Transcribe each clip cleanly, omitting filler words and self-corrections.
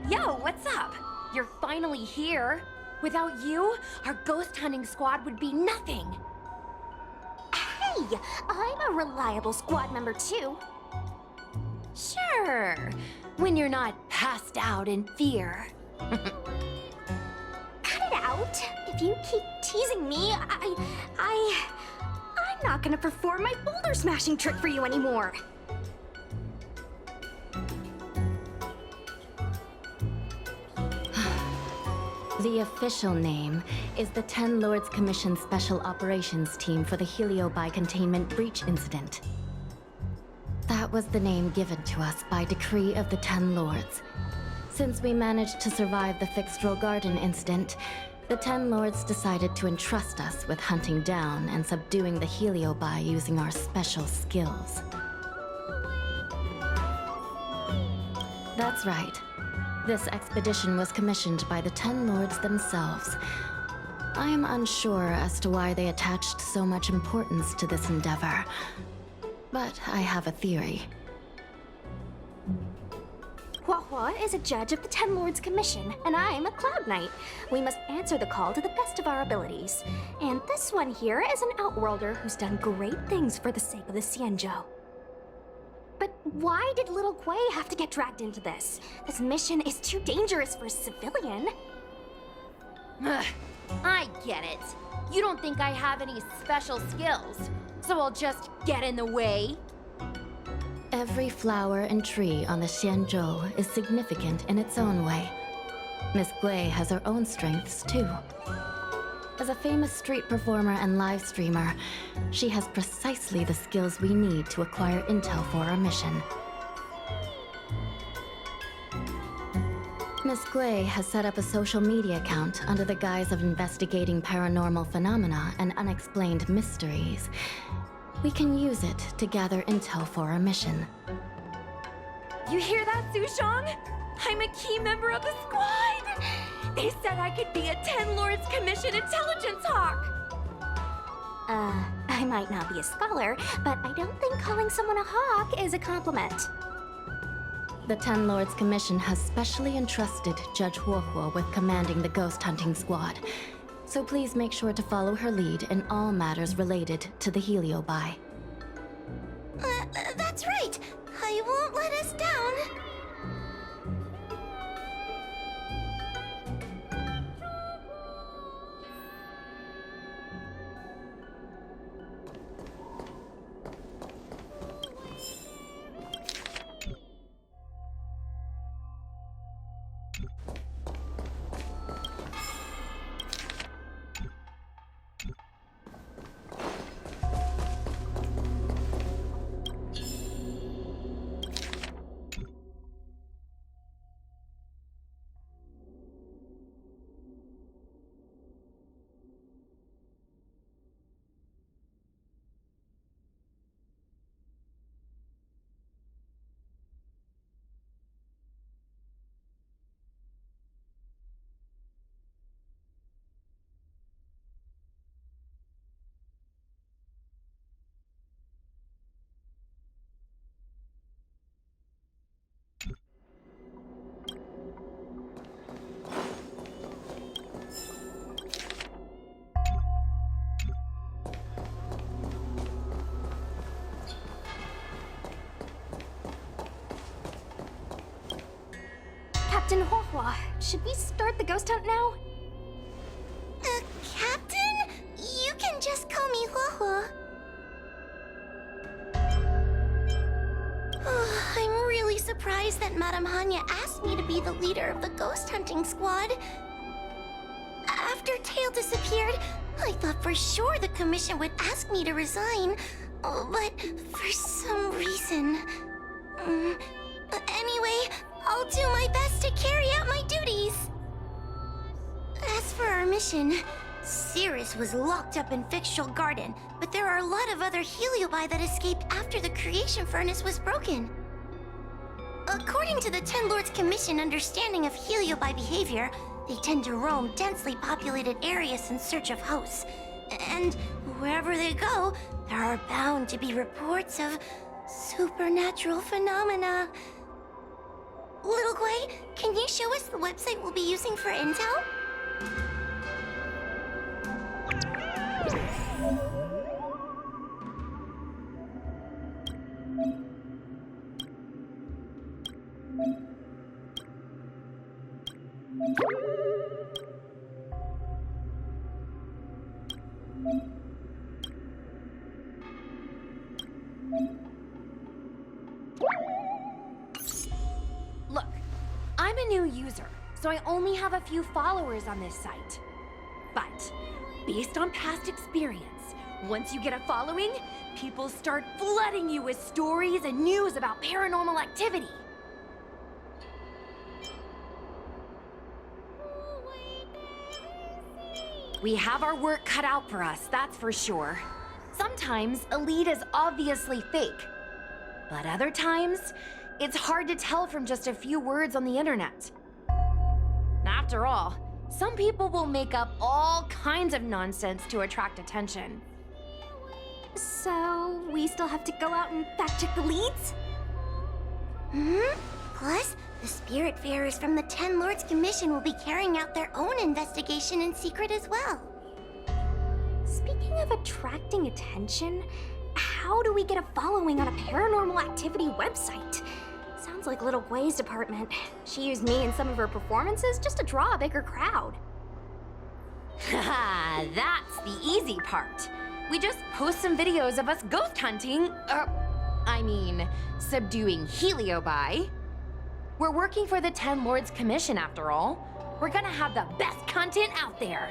Yo, what's up? You're finally here. Without you, our ghost hunting squad would be nothing. Hey, I'm a reliable squad member too. Sure, when you're not passed out in fear. Cut it out. If you keep teasing me, I'm not gonna perform my boulder smashing trick for you anymore. The official name is the Ten Lords Commission Special Operations Team for the Heliobi Containment Breach Incident. That was the name given to us by decree of the Ten Lords. Since we managed to survive the Fixedrel Garden incident, the Ten Lords decided to entrust us with hunting down and subduing the Heliobi using our special skills. That's right. This expedition was commissioned by the Ten Lords themselves. I am unsure as to why they attached so much importance to this endeavor, but I have a theory. Huahua is a judge of the Ten Lords Commission, and I'm a Cloud Knight. We must answer the call to the best of our abilities. And this one here is an Outworlder who's done great things for the sake of the Xianzhou. But why did little Gui have to get dragged into this? This mission is too dangerous for a civilian. Ugh, I get it. You don't think I have any special skills, so I'll just get in the way? Every flower and tree on the Xianzhou is significant in its own way. Miss Gui has her own strengths, too. As a famous street performer and live streamer, she has precisely the skills we need to acquire intel for our mission. Miss Gui has set up a social media account under the guise of investigating paranormal phenomena and unexplained mysteries. We can use it to gather intel for our mission. You hear that, Sushong? I'm a key member of the squad! They said I could be a Ten Lords Commission intelligence hawk! I might not be a scholar, but I don't think calling someone a hawk is a compliment. The Ten Lords Commission has specially entrusted Judge Huohuo with commanding the ghost hunting squad, so please make sure to follow her lead in all matters related to the Heliobi. That's right. I won't let us down. Captain Huahua, should we start the ghost hunt now? Captain? You can just call me Huahua. I'm really surprised that Madame Hanya asked me to be the leader of the ghost hunting squad. After Tail disappeared, I thought for sure the commission would ask me to resign. But for some reason... Anyway, I'll do my best to carry out my duties. As for our mission, Cirrus was locked up in Fixedrel Garden, but there are a lot of other Heliobi that escaped after the creation furnace was broken. According to the Ten Lords Commission understanding of Heliobi behavior, they tend to roam densely populated areas in search of hosts. And wherever they go, there are bound to be reports of supernatural phenomena. Little Gwei, can you show us the website we'll be using for intel? Look, I'm a new user, so I only have a few followers on this site. But, based on past experience, once you get a following, people start flooding you with stories and news about paranormal activity. We have our work cut out for us, that's for sure. Sometimes a lead is obviously fake, but other times, it's hard to tell from just a few words on the internet. After all, some people will make up all kinds of nonsense to attract attention. So, we still have to go out and fact-check the leads? Plus, the Spiritfarers from the Ten Lords Commission will be carrying out their own investigation in secret as well. Speaking of attracting attention, how do we get a following on a paranormal activity website? Sounds like Little Gwei's department. She used me in some of her performances just to draw a bigger crowd. Haha, that's the easy part. We just post some videos of us ghost hunting, subduing Heliobi. We're working for the Ten Lords Commission after all. We're gonna have the best content out there.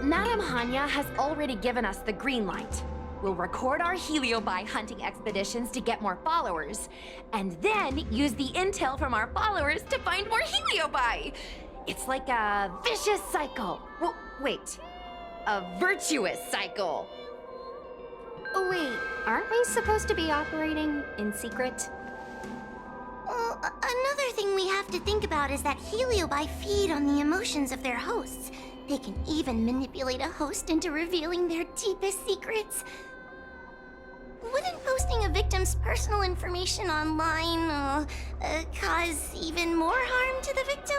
Madame Hanya has already given us the green light. We'll record our Heliobi hunting expeditions to get more followers, and then use the intel from our followers to find more Heliobi. It's like a vicious cycle. Wait, a virtuous cycle. Oh wait, aren't we supposed to be operating in secret? Well, another thing we have to think about is that Heliobi feed on the emotions of their hosts. They can even manipulate a host into revealing their deepest secrets. Wouldn't posting a victim's personal information online cause even more harm to the victim?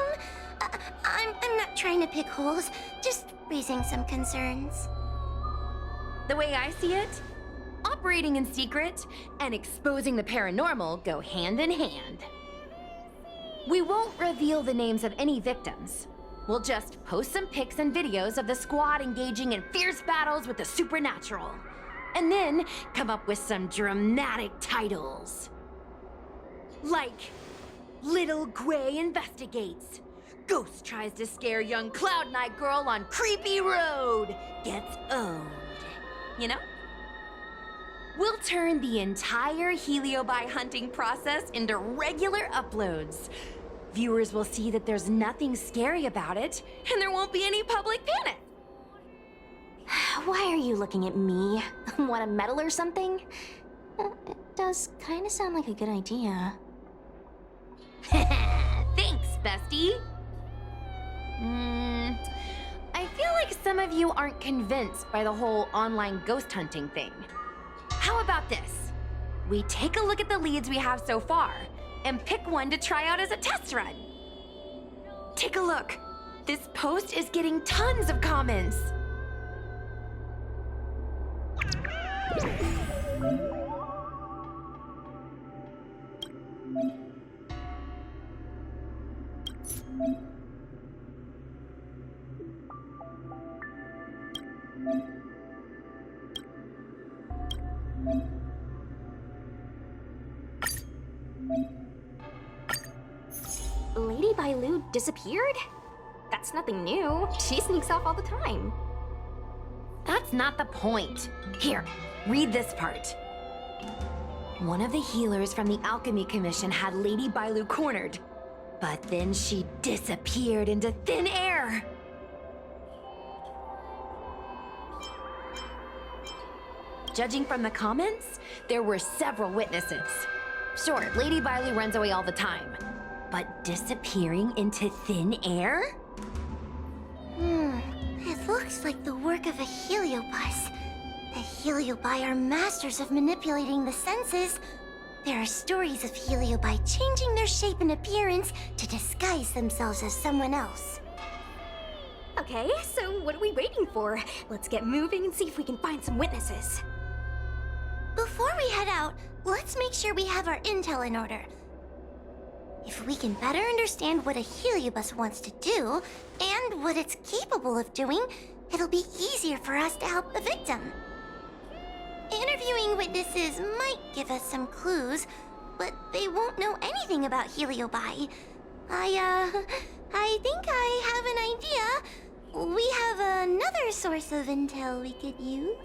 I'm not trying to pick holes, just raising some concerns. The way I see it, operating in secret and exposing the paranormal go hand in hand. We won't reveal the names of any victims. We'll just post some pics and videos of the squad engaging in fierce battles with the supernatural. And then come up with some dramatic titles. Like, Little Gwei investigates. Ghost tries to scare young Cloud Knight girl on creepy road. Gets owned. You know? We'll turn the entire Heliobi hunting process into regular uploads. Viewers will see that there's nothing scary about it, and there won't be any public panic. Why are you looking at me? Want a medal or something? It does kind of sound like a good idea. Thanks, bestie. I feel like some of you aren't convinced by the whole online ghost hunting thing. How about this? We take a look at the leads we have so far, and pick one to try out as a test run. Take a look. This post is getting tons of comments. Lady Bailu disappeared? That's nothing new. She sneaks off all the time. That's not the point. Here, read this part. One of the healers from the Alchemy Commission had Lady Bailu cornered, but then she disappeared into thin air. Judging from the comments, there were several witnesses. Sure, Lady Bailu runs away all the time, but disappearing into thin air? It looks like the work of a heliobus. The Heliobi are masters of manipulating the senses. There are stories of Heliobi changing their shape and appearance to disguise themselves as someone else. Okay, so what are we waiting for? Let's get moving and see if we can find some witnesses. Before we head out, let's make sure we have our intel in order. If we can better understand what a heliobus wants to do, and what it's capable of doing, it'll be easier for us to help the victim. Interviewing witnesses might give us some clues, but they won't know anything about Heliobi. I think I have an idea. We have another source of intel we could use.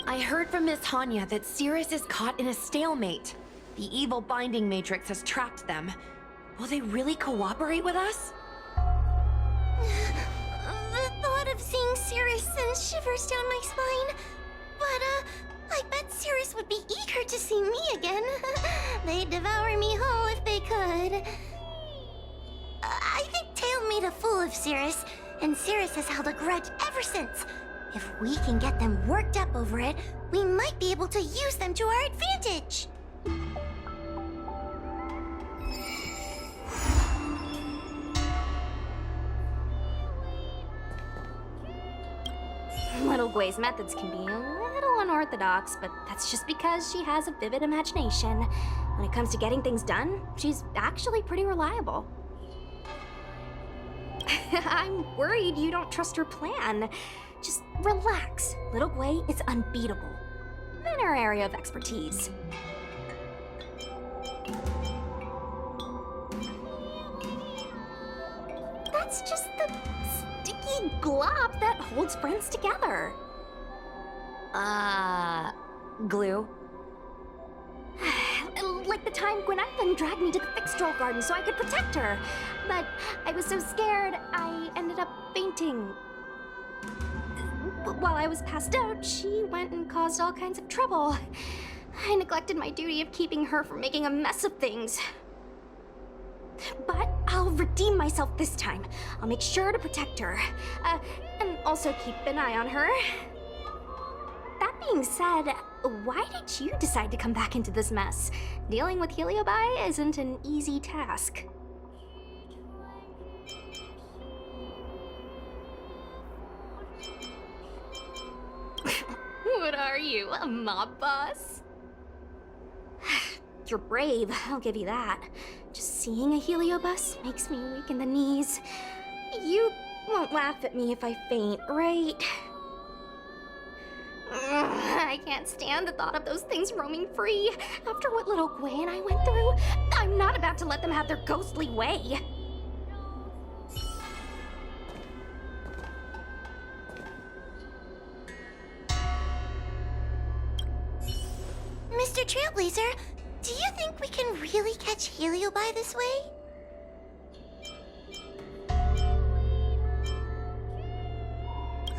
I heard from Miss Hanya that Cirrus is caught in a stalemate. The evil binding matrix has trapped them. Will they really cooperate with us? The thought of seeing Cirrus sends shivers down my spine. But, I bet Cirrus would be eager to see me again. They'd devour me whole if they could. I think Tail made a fool of Cirrus, and Cirrus has held a grudge ever since. If we can get them worked up over it, we might be able to use them to our advantage. Little Gui's methods can be a little unorthodox, but that's just because she has a vivid imagination. When it comes to getting things done, she's actually pretty reliable. I'm worried you don't trust her plan. Just relax. Little Gui is unbeatable in her area of expertise. That's just the sticky glob that holds friends together. Glue? Like the time Gwynethyn dragged me to the fixed troll garden so I could protect her. But I was so scared, I ended up fainting. While I was passed out, she went and caused all kinds of trouble. I neglected my duty of keeping her from making a mess of things. But I'll redeem myself this time. I'll make sure to protect her. And also keep an eye on her. That being said, why did you decide to come back into this mess? Dealing with Heliobi isn't an easy task. What are you, a mob boss? You're brave, I'll give you that. Just seeing a heliobus makes me weak in the knees. You won't laugh at me if I faint, right? I can't stand the thought of those things roaming free. After what little Gui and I went through, I'm not about to let them have their ghostly way. Mr. Trailblazer, do you think we can really catch Heliobi this way?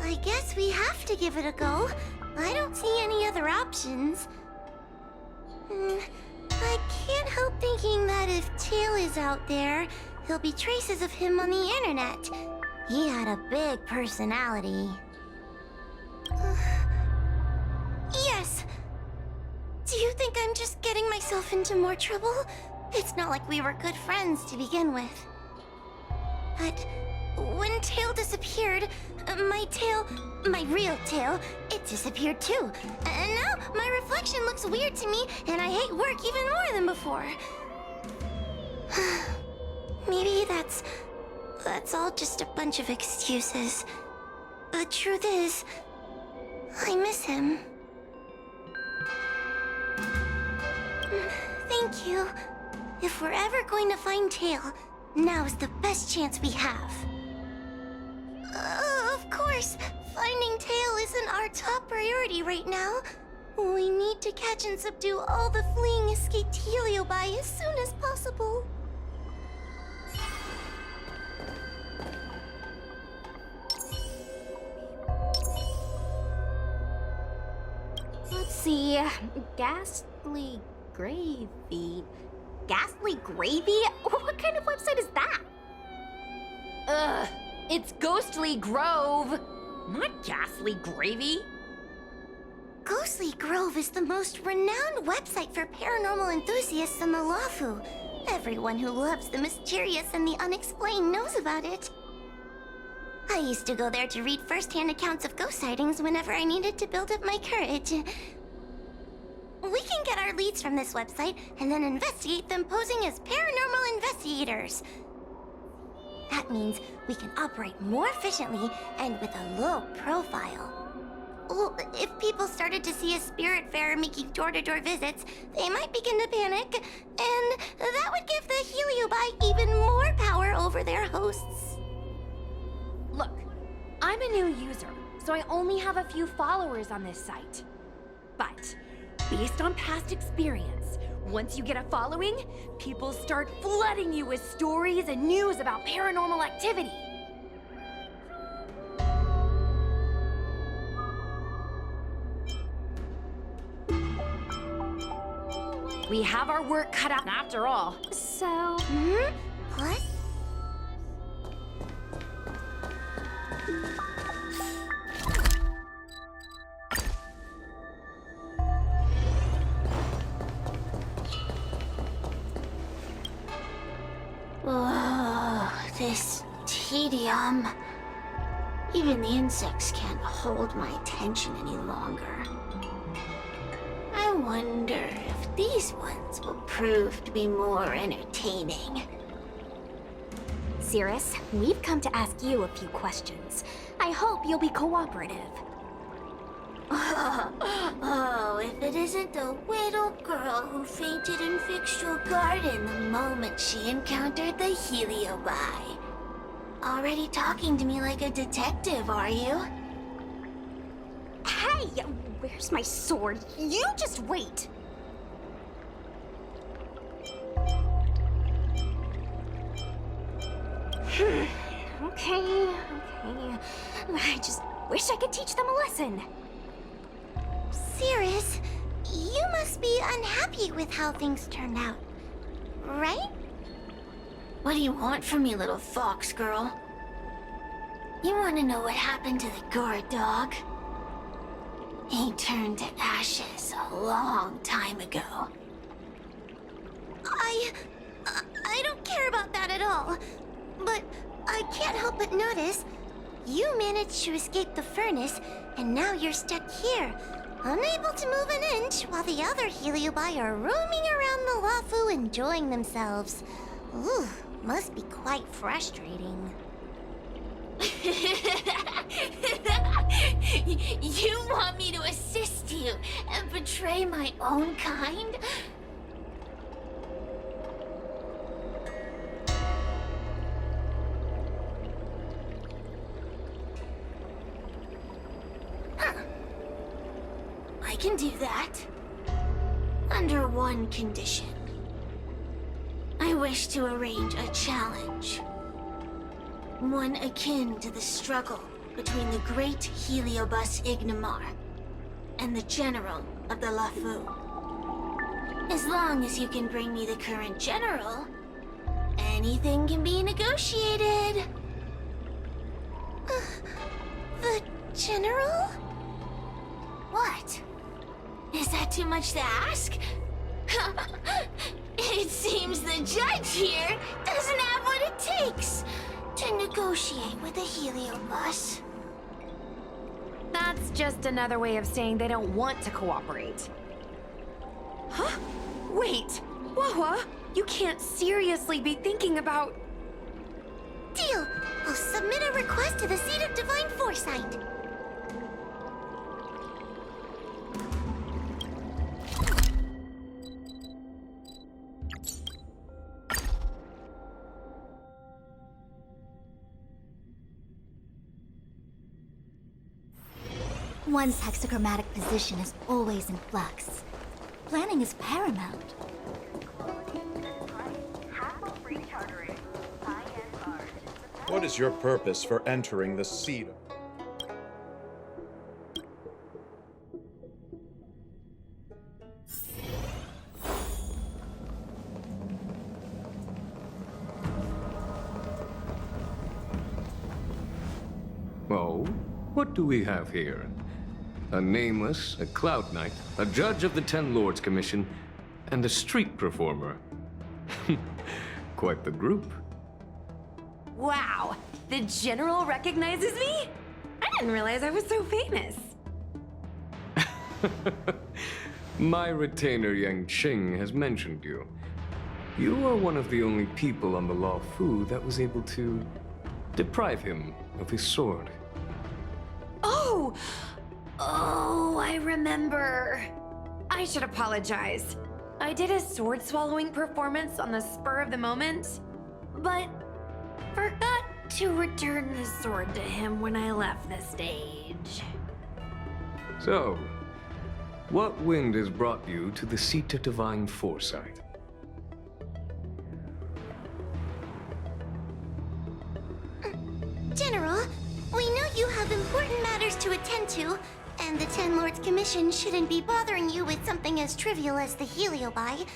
I guess we have to give it a go. I don't see any other options. I can't help thinking that if Tail is out there, there'll be traces of him on the internet. He had a big personality. Yes! Do you think I'm just getting myself into more trouble? It's not like we were good friends to begin with. But when Tail disappeared, my real tail, it disappeared too. And now my reflection looks weird to me, and I hate work even more than before. Maybe that's all just a bunch of excuses. The truth is, I miss him. Thank you. If we're ever going to find Tail, now is the best chance we have. Of course, finding Tail isn't our top priority right now. We need to catch and subdue all the fleeing escaped Heliobi as soon as possible. Let's see. Ghastly Gravy. Ghastly Gravy? What kind of website is that? Ugh, it's Ghostly Grove. Not ghastly gravy. Ghostly Grove is the most renowned website for paranormal enthusiasts in the Lafu. Everyone who loves the mysterious and the unexplained knows about it. I used to go there to read first-hand accounts of ghost sightings whenever I needed to build up my courage. We can get our leads from this website and then investigate them posing as paranormal investigators. That means we can operate more efficiently and with a low profile. Well, if people started to see a spirit fair making door-to-door visits, they might begin to panic, and that would give the Heliobi even more power over their hosts. Look, I'm a new user, so I only have a few followers on this site. But, based on past experience, once you get a following, people start flooding you with stories and news about paranormal activity. We have our work cut out after all. So, What? Oh, this tedium. Even the insects can't hold my attention any longer. I wonder if these ones will prove to be more entertaining. Cirrus, we've come to ask you a few questions. I hope you'll be cooperative. Oh, if it isn't the little girl who fainted in Victual Garden the moment she encountered the Heliobi. Already talking to me like a detective, are you? Hey, where's my sword? You just wait. Okay. I just wish I could teach them a lesson. Cirrus, you must be unhappy with how things turned out, right? What do you want from me, little fox girl? You want to know what happened to the guard dog? He turned to ashes a long time ago. I don't care about that at all. But I can't help but notice you managed to escape the furnace, and now you're stuck here, unable to move an inch, while the other Heliobi are roaming around the Lafu enjoying themselves. Ooh, must be quite frustrating. You want me to assist you and betray my own kind? I can do that. Under one condition. I wish to arrange a challenge. One akin to the struggle between the great Heliobus Ignamar and the general of the Lafu. As long as you can bring me the current general, anything can be negotiated. The general? What? Is that too much to ask? It seems the judge here doesn't have what it takes to negotiate with the Heliobus. That's just another way of saying they don't want to cooperate. Huh? Wait, Wawa, you can't seriously be thinking about... Deal! I'll submit a request to the Seat of Divine Foresight. One's hexagrammatic position is always in flux. Planning is paramount. What is your purpose for entering the seat? Oh? What do we have here? A nameless, a cloud knight, a judge of the Ten Lords Commission, and a street performer. Quite the group. Wow, the General recognizes me? I didn't realize I was so famous. My retainer Yang Qing has mentioned you. You are one of the only people on the Law Fu that was able to deprive him of his sword. Oh! Oh, I remember. I should apologize. I did a sword-swallowing performance on the spur of the moment, but forgot to return the sword to him when I left the stage. So, what wind has brought you to the seat of divine foresight? General, we know you have important matters to attend to, and the Ten Lords Commission shouldn't be bothering you with something as trivial as the Heliobi.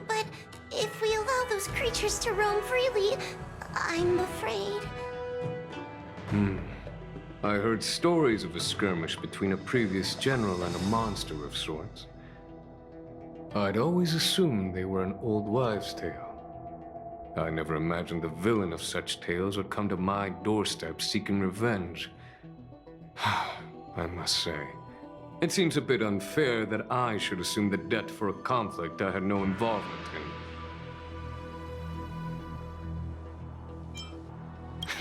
But if we allow those creatures to roam freely, I'm afraid... I heard stories of a skirmish between a previous general and a monster of sorts. I'd always assumed they were an old wives' tale. I never imagined the villain of such tales would come to my doorstep seeking revenge. I must say, it seems a bit unfair that I should assume the debt for a conflict I had no involvement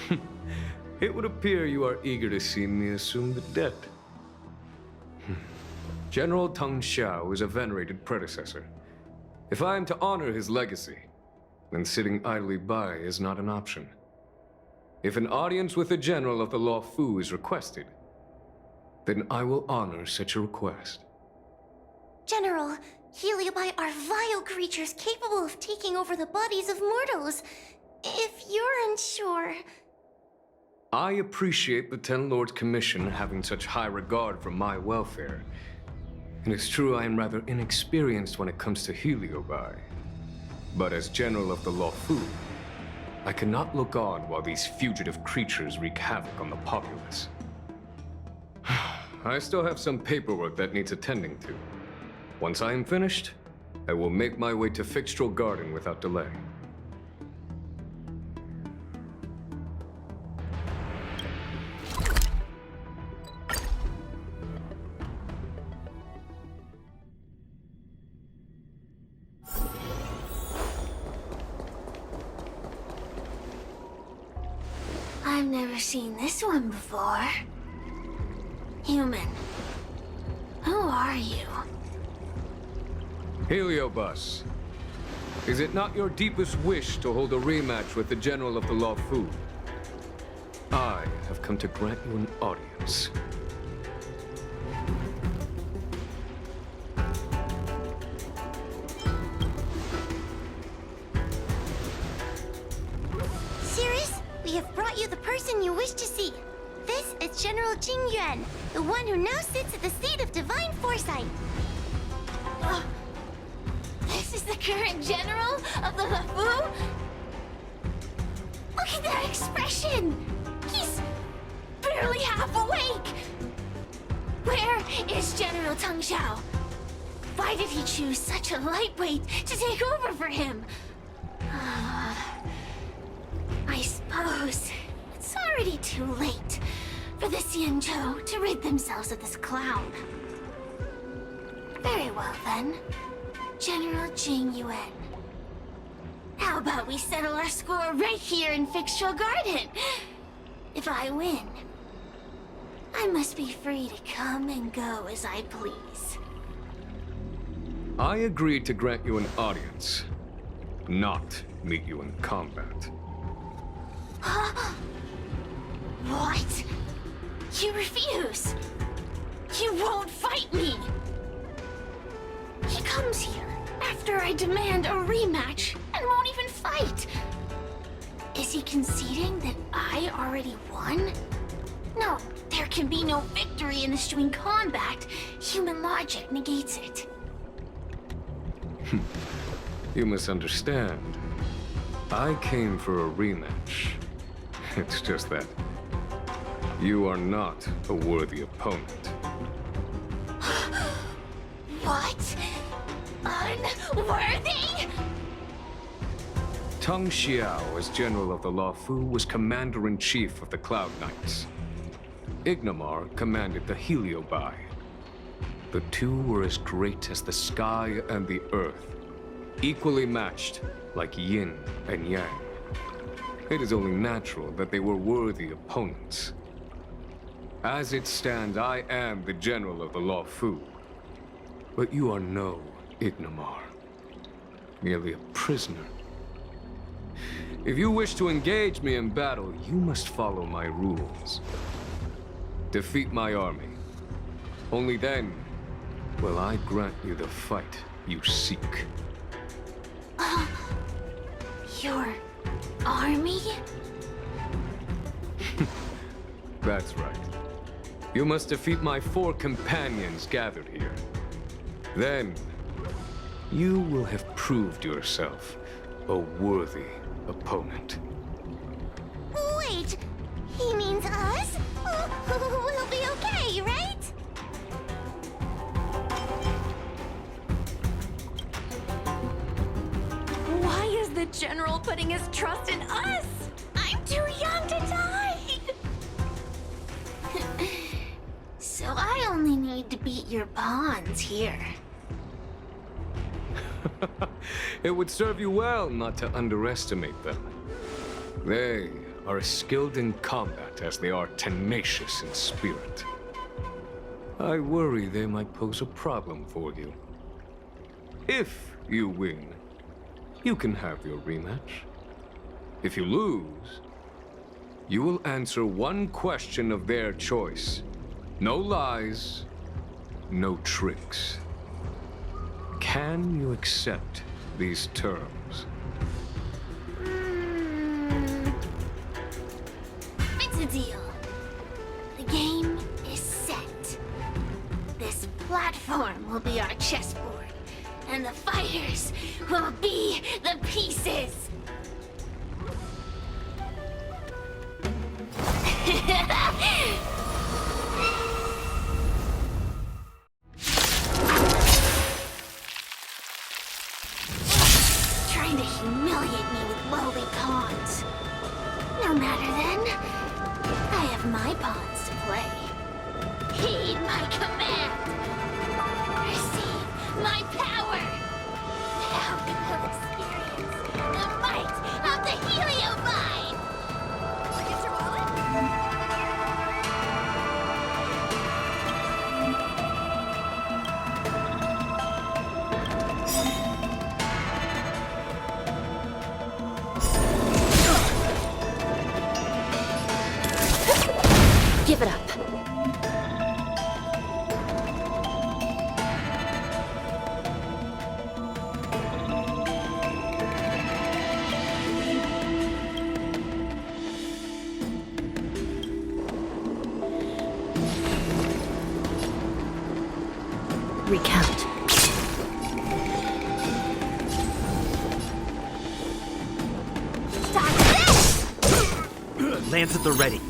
in. It would appear you are eager to see me assume the debt. General Teng Xiao is a venerated predecessor. If I am to honor his legacy, then sitting idly by is not an option. If an audience with the General of the Law Fu is requested, then I will honor such a request. General, Heliobi are vile creatures capable of taking over the bodies of mortals. If you're unsure... I appreciate the Ten Lords Commission having such high regard for my welfare. It is true I am rather inexperienced when it comes to Heliobi. But as General of the Law Fu, I cannot look on while these fugitive creatures wreak havoc on the populace. I still have some paperwork that needs attending to. Once I am finished, I will make my way to Fixtral Garden without delay. I've never seen this one before. Human. Who are you? Heliobus, is it not your deepest wish to hold a rematch with the General of the Law Fu? I have come to grant you an audience. Sirius, we have brought you the person you wish to see. This is General Jing Yuan, the one who now sits at the seat of divine foresight. This is the current general of the LeFou? Look at that expression! He's barely half awake! Where is General Teng Xiao? Why did he choose such a lightweight to take over for him? I suppose it's already too late for the Xianzhou to rid themselves of this clown. Very well then, General Jing Yuan. How about we settle our score right here in Fixtral Garden? If I win, I must be free to come and go as I please. I agreed to grant you an audience, not meet you in combat. What? You refuse? You won't fight me? He comes here after I demand a rematch and won't even fight. Is he conceding that I already won? No, there can be no victory in ensuing combat. Human logic negates it. You misunderstand. I came for a rematch. It's just that You are not a worthy opponent. What? Unworthy? Tang Xiao, as General of the Luofu, was Commander-in-Chief of the Cloud Knights. Ignamar commanded the Heliobai. The two were as great as the sky and the earth, equally matched like yin and yang. It is only natural that they were worthy opponents. As it stands, I am the General of the Luofu. But you are no Ignamar, merely a prisoner. If you wish to engage me in battle, you must follow my rules. Defeat my army. Only then will I grant you the fight you seek. Your army? That's right. You must defeat my 4 companions gathered here. Then, you will have proved yourself a worthy opponent. Wait, he means us? We'll be okay, right? Why is the General putting his trust in us? I'm too young to die! So I only need to beat your pawns here. It would serve you well not to underestimate them. They are as skilled in combat as they are tenacious in spirit. I worry they might pose a problem for you. If you win, you can have your rematch. If you lose, you will answer one question of their choice. No lies, no tricks. Can you accept these terms? It's a deal. The game is set. This platform will be our chessboard, and the fighters will be the pieces. Trying to humiliate me with lowly pawns. No matter then. I have my pawns to play. Heed my command. Receive my power. Now you'll experience the might of the Heliomine. Give it up. Recount. Lance at the ready.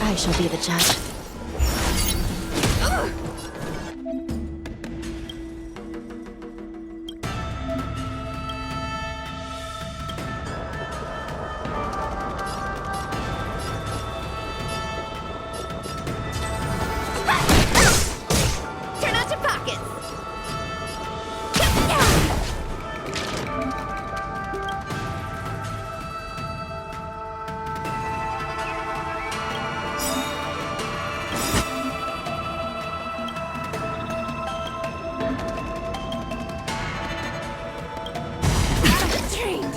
I shall be the judge. Turn out your pockets!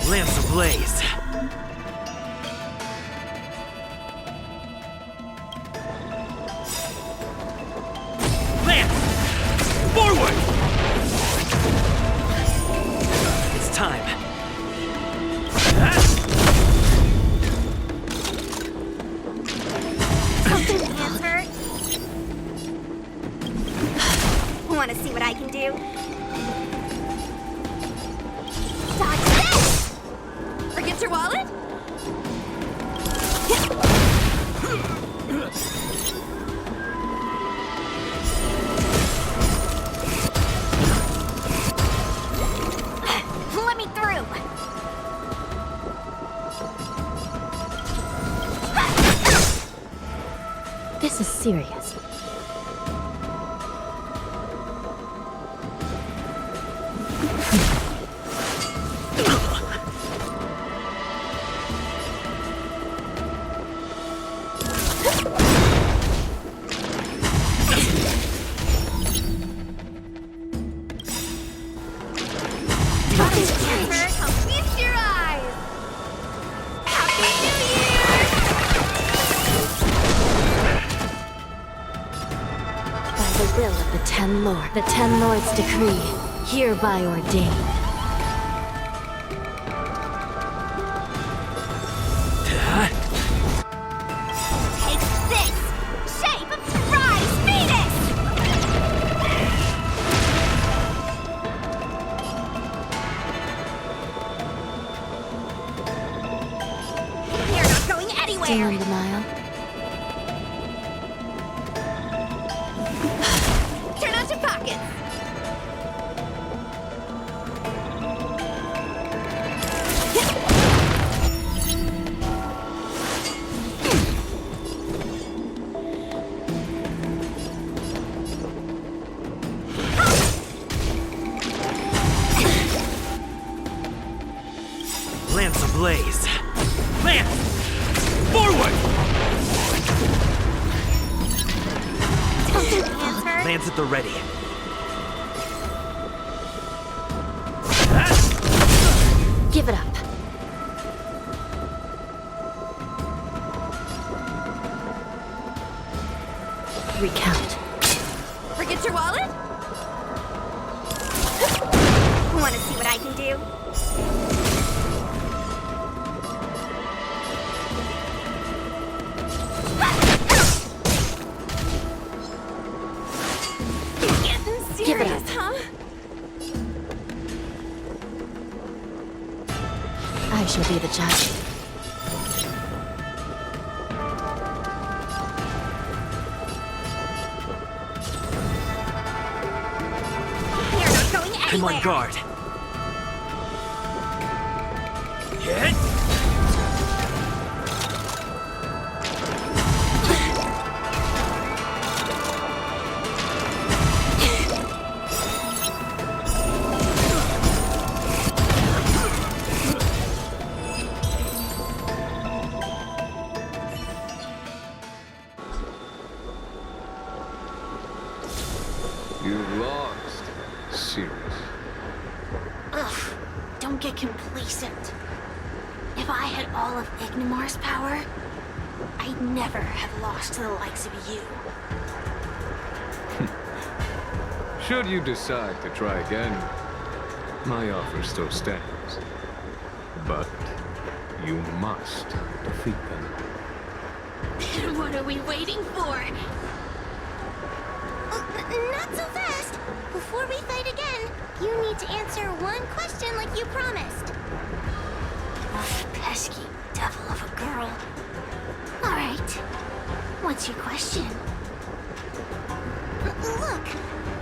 Lance ablaze. Want to see what I can do? Dodge this! Forget your wallet? Let me through! This is serious. Feast your eyes! Happy New Year! By the will of the Ten Lords' decree, hereby ordained. Take this! Shape of Surprise Venus! You're not going Still anywhere! in denial? Turn out your pockets! Lance ablaze. Lance! Forward! Lance at the ready. Give it up. Recount. Forget your wallet? Want to see what I can do? Getting Give it serious, up. huh? I shall be the judge. You're not going anywhere! I'm on guard. Hit! You've lost, Sirius. Ugh, don't get complacent. If I had all of Ignimar's power, I'd never have lost to the likes of you. Should you decide to try again, my offer still stands. But you must defeat them. What are we waiting for? Not so fast. Before we fight again, you need to answer one question like you promised. Oh, pesky devil of a girl. All right. What's your question? Look,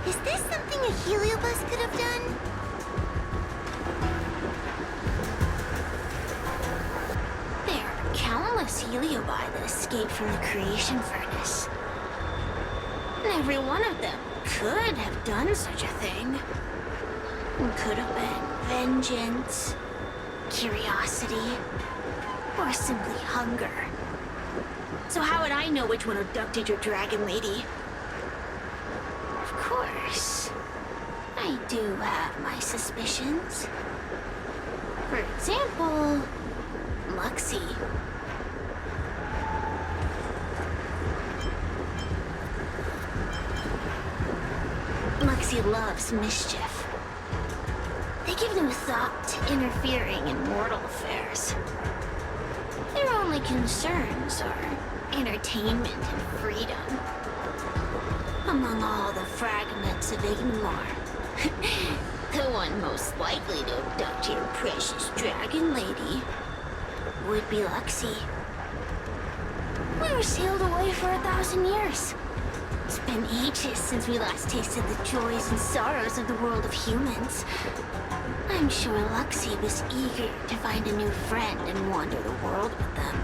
is this something a heliobus could have done? There are countless heliobi that escaped from the creation furnace. And every one of them could have done such a thing. It could have been vengeance, curiosity, or simply hunger. So how would I know which one abducted your dragon lady? Of course, I do have my suspicions. For example, Luxie. Luxie loves mischief. They give no thought to interfering in mortal affairs. Their only concerns are entertainment and freedom. Among all the fragments of Ignomar, the one most likely to abduct your precious dragon lady would be Luxie. We were sealed away for 1,000 years. It's been ages since we last tasted the joys and sorrows of the world of humans. I'm sure Luxie was eager to find a new friend and wander the world with them.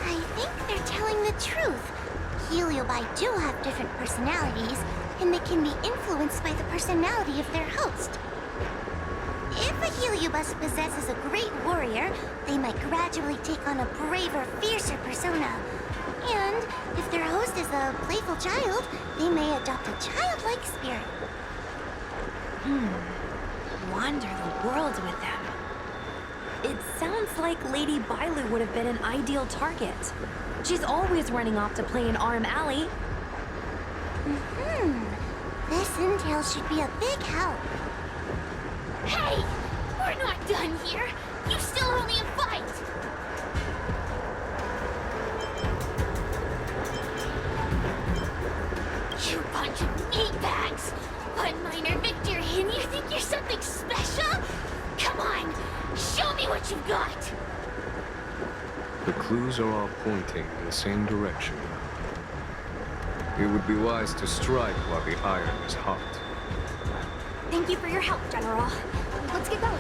I think they're telling the truth. Heliobi do have different personalities, and they can be influenced by the personality of their host. If a Heliobus possesses a great warrior, they might gradually take on a braver, fiercer persona. And if their host is a playful child, they may adopt a childlike spirit. Wander the world with them. It sounds like Lady Bailu would have been an ideal target. She's always running off to play in Arm Alley. This intel should be a big help. Hey! We're not done here! You still owe me a fight! You bunch of meatbags! One minor victory and you think you're something special? Come on! Show me what you've got! The clues are all pointing in the same direction. It would be wise to strike while the iron is hot. Thank you for your help, General. Let's get going.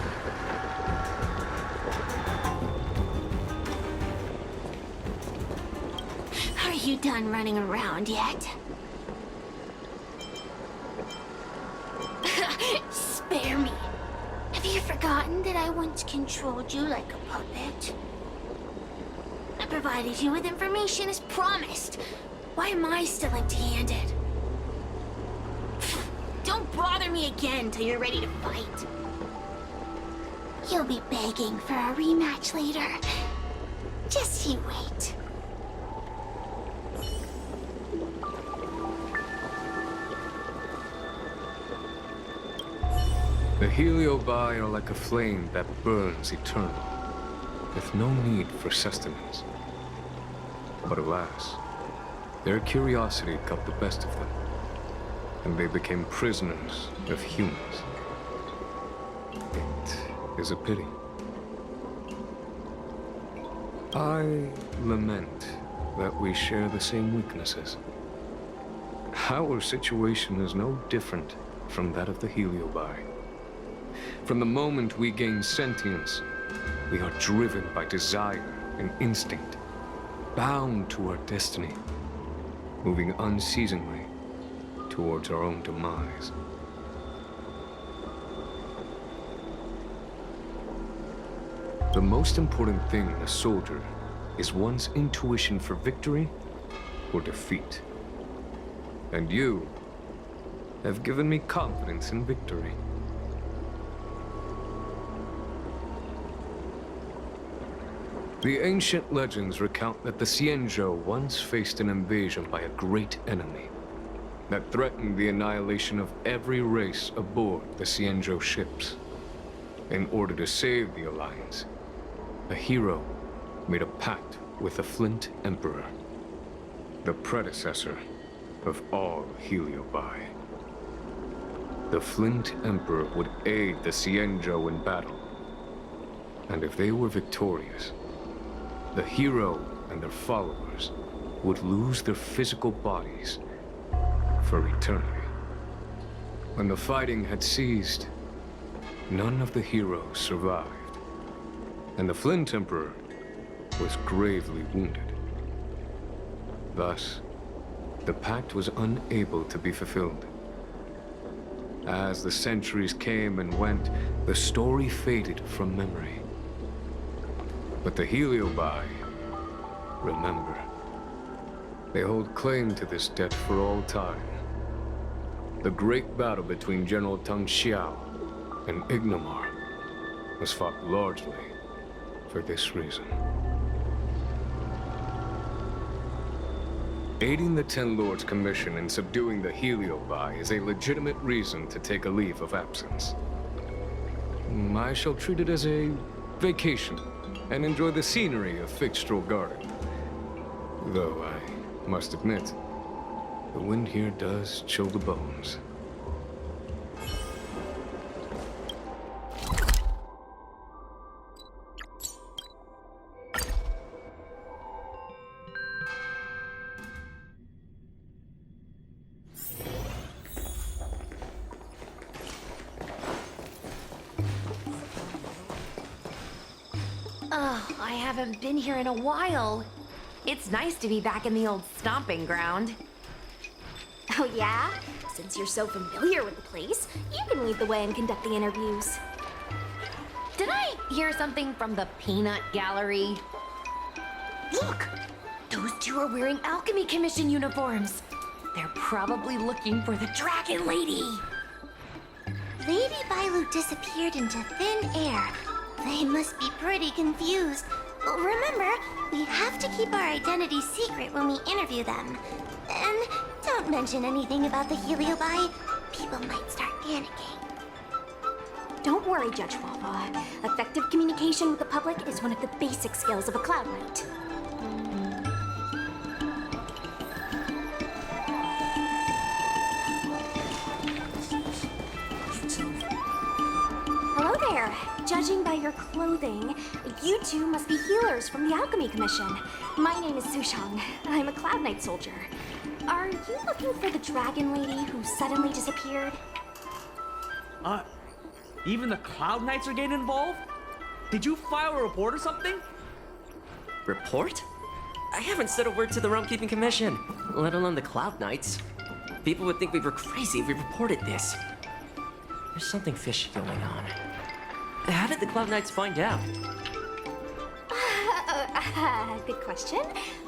Are you done running around yet? Spare me. Have you forgotten that I once controlled you like a puppet? I provided you with information as promised. Why am I still empty-handed? Don't bother me again till you're ready to fight. You'll be begging for a rematch later. Just you wait. The Heliobi are like a flame that burns eternal, with no need for sustenance. But alas, their curiosity got the best of them, and they became prisoners of humans. It is a pity. I lament that we share the same weaknesses. Our situation is no different from that of the Heliobi. From the moment we gain sentience, we are driven by desire and instinct, bound to our destiny, moving unceasingly towards our own demise. The most important thing in a soldier is one's intuition for victory or defeat. And you have given me confidence in victory. The ancient legends recount that the Xianzhou once faced an invasion by a great enemy that threatened the annihilation of every race aboard the Xianzhou ships. In order to save the Alliance, a hero made a pact with the Flint Emperor, the predecessor of all Heliobi. The Flint Emperor would aid the Xianzhou in battle, and if they were victorious, the hero and their followers would lose their physical bodies for eternity. When the fighting had ceased, none of the heroes survived, and the Flint Emperor was gravely wounded. Thus, the pact was unable to be fulfilled. As the centuries came and went, the story faded from memory. But the Heliobi remember. They hold claim to this debt for all time. The great battle between General Tang Xiao and Ignomar was fought largely for this reason. Aiding the Ten Lords' Commission in subduing the Heliobi is a legitimate reason to take a leave of absence. I shall treat it as a vacation and enjoy the scenery of Fixtral Garden. Though I must admit, The wind here does chill the bones. Oh, I haven't been here in a while. It's nice to be back in the old stomping ground. Oh yeah? Since you're so familiar with the place, you can lead the way and conduct the interviews. Did I hear something from the peanut gallery? Look! Those two are wearing Alchemy Commission uniforms. They're probably looking for the Dragon Lady. Lady Bailu disappeared into thin air. They must be pretty confused. Remember, we have to keep our identity secret when we interview them. And don't mention anything about the Heliobi. People might start panicking. Don't worry, Judge Wawa. Effective communication with the public is one of the basic skills of a Cloud Knight. Hello there. Judging by your clothing, you two must be healers from the Alchemy Commission. My name is Sushang. I'm a Cloud Knight soldier. Are you looking for the Dragon Lady who suddenly disappeared? Even the Cloud Knights are getting involved? Did you file a report or something? Report? I haven't said a word to the Realm Keeping Commission, let alone the Cloud Knights. People would think we were crazy if we reported this. There's something fishy going on. How did the Cloud Knights find out? Good question.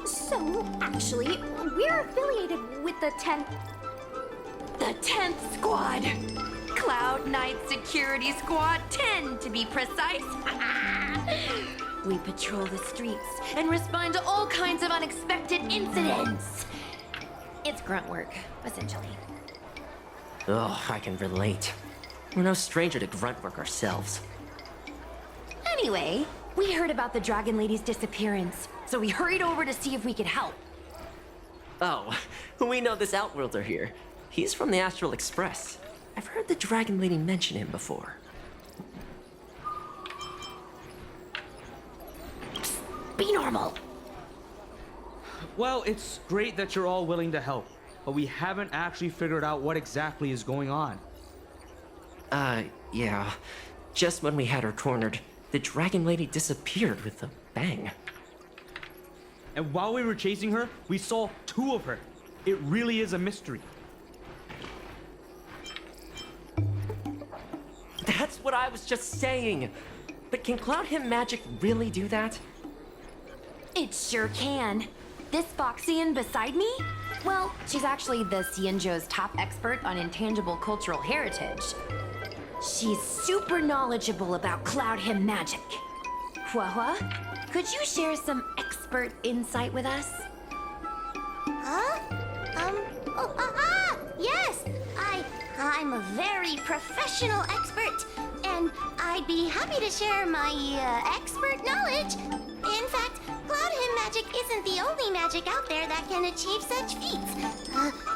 So, actually, we're affiliated with the 10th... The 10th Squad! Cloud Knight Security Squad 10, to be precise. We patrol the streets and respond to all kinds of unexpected incidents. It's grunt work, essentially. Oh, I can relate. We're no stranger to grunt work ourselves. Anyway, we heard about the Dragon Lady's disappearance, so we hurried over to see if we could help. Oh, we know this Outworlder here. He's from the Astral Express. I've heard the Dragon Lady mention him before. Be normal. Well, it's great that you're all willing to help, but we haven't actually figured out what exactly is going on. Yeah. Just when we had her cornered, the Dragon Lady disappeared with a bang. And while we were chasing her, we saw two of her. It really is a mystery. That's what I was just saying. But can Cloud Him Magic really do that? It sure can. This Foxian beside me? Well, she's actually the Xianzhou's top expert on intangible cultural heritage. She's super knowledgeable about Cloud Him Magic. Huahua, could you share some expert insight with us? Huh? Yes! I'm a very professional expert, and I'd be happy to share my, expert knowledge. In fact, Cloud Him Magic isn't the only magic out there that can achieve such feats.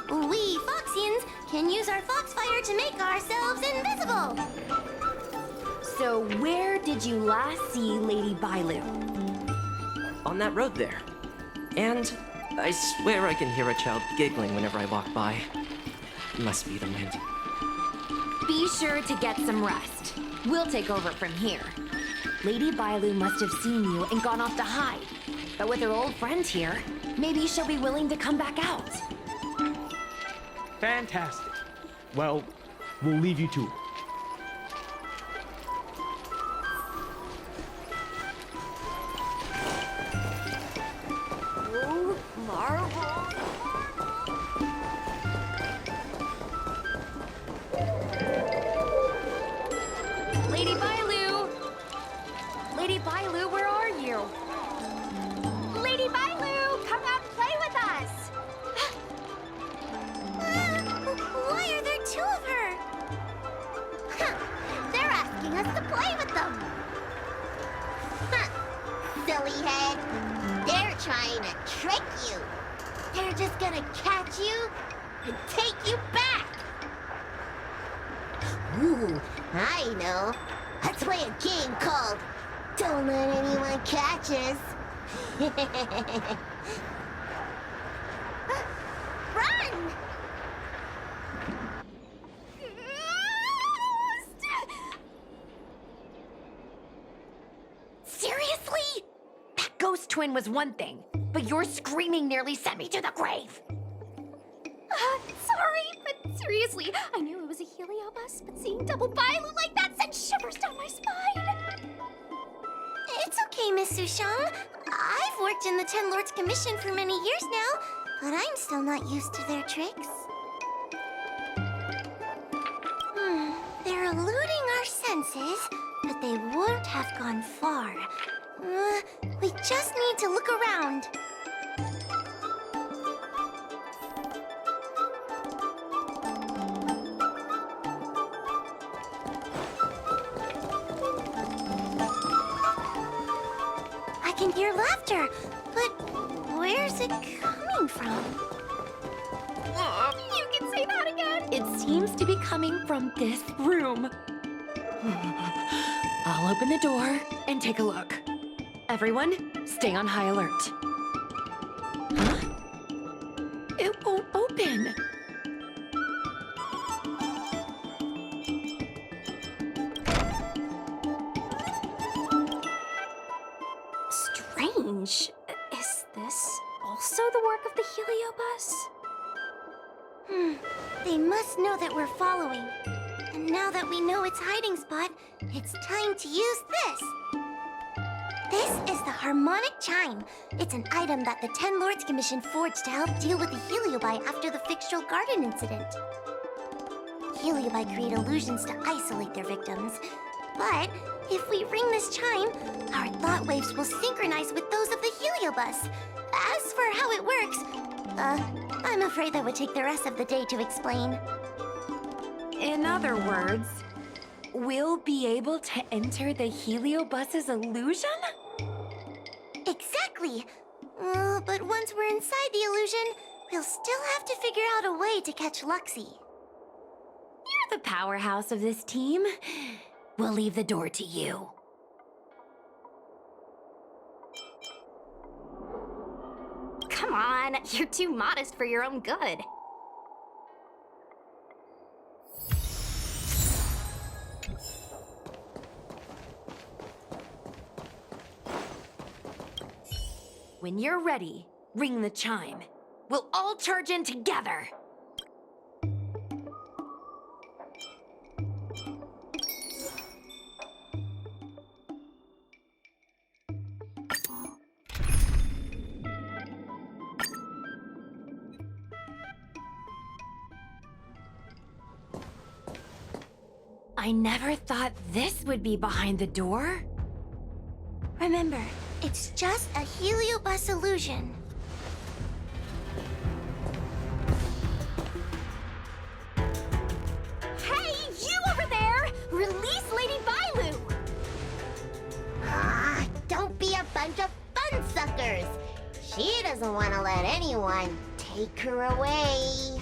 We Foxians can use our Foxfire to make ourselves invisible. So where did you last see Lady Bailu? On that road there. And I swear I can hear a child giggling whenever I walk by. Must be the wind. Be sure to get some rest. We'll take over from here. Lady Bailu must have seen you and gone off to hide. But with her old friend here, maybe she'll be willing to come back out. Fantastic. Well, we'll leave you to it. Oh, marvel. Lady Bailu! Lady Bailu, where are you? Lady Bailu, come out and play with us! Why are there two of her? They're asking us to play with them. Silly head. They're trying to trick you. They're just gonna catch you, and take you back! Ooh, I know. Let's play a game called Don't Let Anyone Catch Us. Run! Seriously? That ghost twin was one thing, but your screaming nearly sent me to the grave. Sorry, but seriously, I knew it was a heliobus, but seeing double Bailu like that sent shivers down my spine. It's okay, Miss Sushang. I've worked in the Ten Lords Commission for many years now, but I'm still not used to their tricks. They're eluding our senses, but they won't have gone far. We just need to look around. I can hear laughter, but where's it coming from? You can say that again. It seems to be coming from this room. I'll open the door and take a look. Everyone, stay on high alert. Huh? It won't open. Strange. Is this also the work of the heliobus? They must know that we're following. And now that we know its hiding spot, it's time to use this. This is the harmonic chime. It's an item that the Ten Lords Commission forged to help deal with the heliobi after the fictional garden incident. Heliobi create illusions to isolate their victims. But if we ring this chime, our thought waves will synchronize with those of the heliobus. As for how it works, I'm afraid that would take the rest of the day to explain. In other words, we'll be able to enter the heliobus's illusion? Exactly. But once we're inside the illusion, we'll still have to figure out a way to catch Luxie. You're the powerhouse of this team. We'll leave the door to you. Come on, you're too modest for your own good. When you're ready, ring the chime. We'll all charge in together. I never thought this would be behind the door. Remember, it's just a heliobus illusion. Hey, you over there! Release Lady Bailu! Don't be a bunch of fun suckers. She doesn't want to let anyone take her away.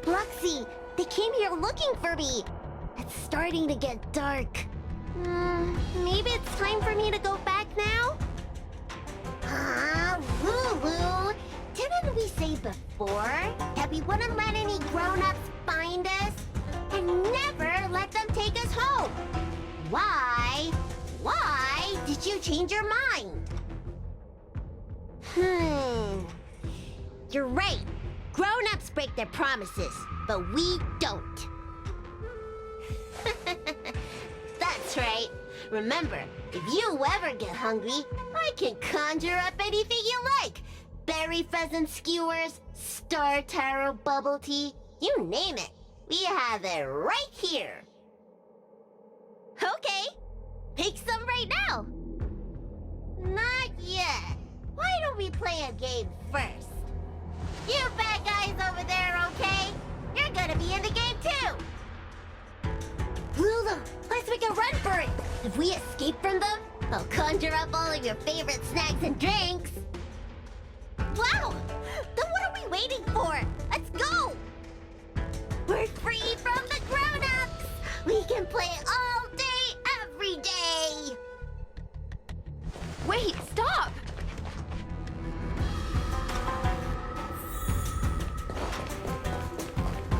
Luxie, they came here looking for me. It's starting to get dark. Maybe it's time for me to go back now? Lulu, didn't we say before that we wouldn't let any grown-ups find us? And never let them take us home? Why did you change your mind? You're right. Grown-ups break their promises, but we don't. That's right. Remember, if you ever get hungry, I can conjure up anything you like. Berry pheasant skewers, star taro bubble tea, you name it. We have it right here. Okay, pick some right now. Not yet. Why don't we play a game first? You bad guys over there, okay? You're gonna be in the game too! Lulu, let's make a run for it! If we escape from them, I'll conjure up all of your favorite snacks and drinks! Wow! for? Let's go! We're free from the grown-ups! We can play all day, every day! Wait, stop!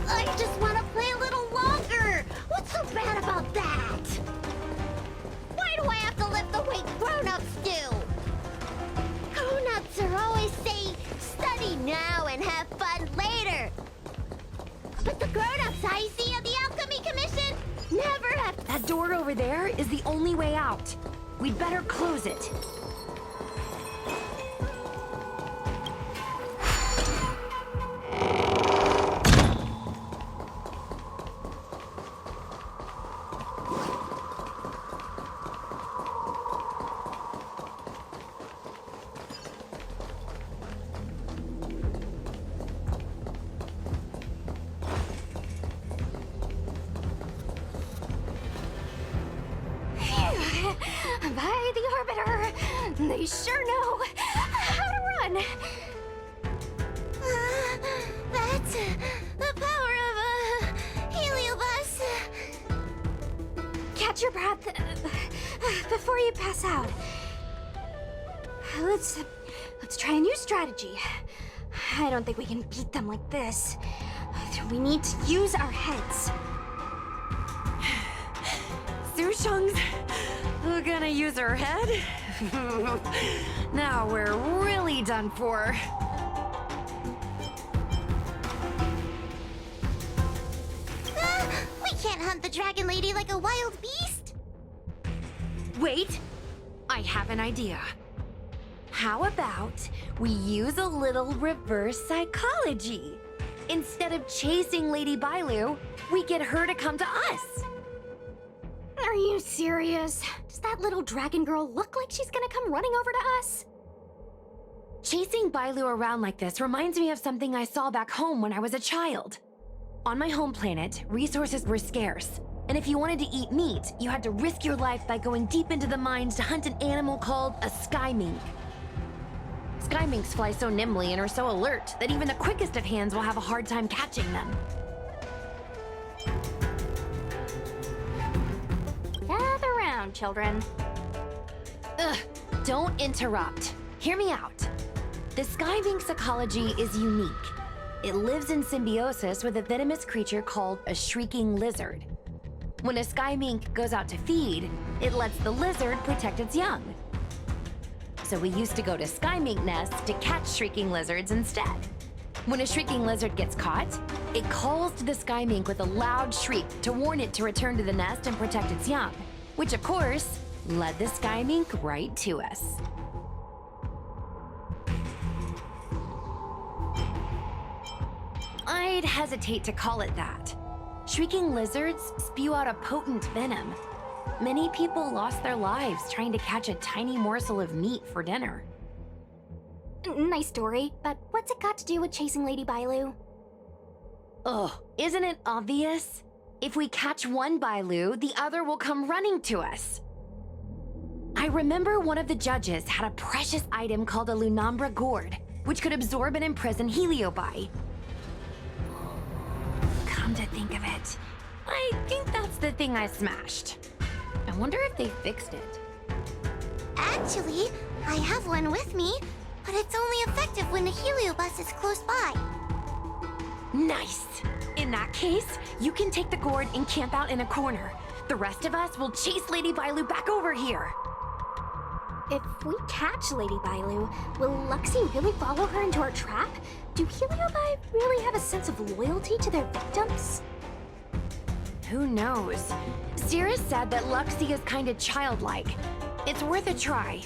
I just want to play a little longer! What's so bad about that? Why do I have to lift the weight grown-ups do? Grown-ups are always saying, study now and have fun later. But the grown-ups I see at the Alchemy Commission never have... That door over there is the only way out. We'd better close it. By the Orbiter, they sure know how to run. That's the power of a heliobus. Catch your breath before you pass out. Let's try a new strategy. I don't think we can beat them like this. We need to use our heads. Sushung's gonna use her head? Now we're really done for. We can't hunt the dragon lady like a wild beast. Wait, I have an idea. How about we use a little reverse psychology? Instead of chasing Lady Bailu, we get her to come to us. Are you serious? Does that little dragon girl look like she's gonna come running over to us? Chasing Bailu around like this reminds me of something I saw back home when I was a child. On my home planet, resources were scarce, and if you wanted to eat meat, you had to risk your life by going deep into the mines to hunt an animal called a sky mink. Sky minks fly so nimbly and are so alert that even the quickest of hands will have a hard time catching them. Gather round, children. Ugh, don't interrupt. Hear me out. The sky mink's ecology is unique. It lives in symbiosis with a venomous creature called a shrieking lizard. When a sky mink goes out to feed, it lets the lizard protect its young. So we used to go to sky mink nests to catch shrieking lizards instead. When a shrieking lizard gets caught, it calls to the sky mink with a loud shriek to warn it to return to the nest and protect its young, which of course led the sky mink right to us. I'd hesitate to call it that. Shrieking lizards spew out a potent venom. Many people lost their lives trying to catch a tiny morsel of meat for dinner. Nice story, but what's it got to do with chasing Lady Bailu? Ugh, isn't it obvious? If we catch one Bailu, the other will come running to us. I remember one of the judges had a precious item called a Lunambra gourd, which could absorb and imprison Heliobi. Come to think of it, I think that's the thing I smashed. I wonder if they fixed it. Actually, I have one with me, but it's only effective when the heliobus is close by. Nice! In that case, you can take the gourd and camp out in a corner. The rest of us will chase Lady Bailu back over here. If we catch Lady Bailu, will Luxie really follow her into our trap? Do Heliobi really have a sense of loyalty to their victims? Who knows? Cirrus said that Luxie is kinda childlike. It's worth a try.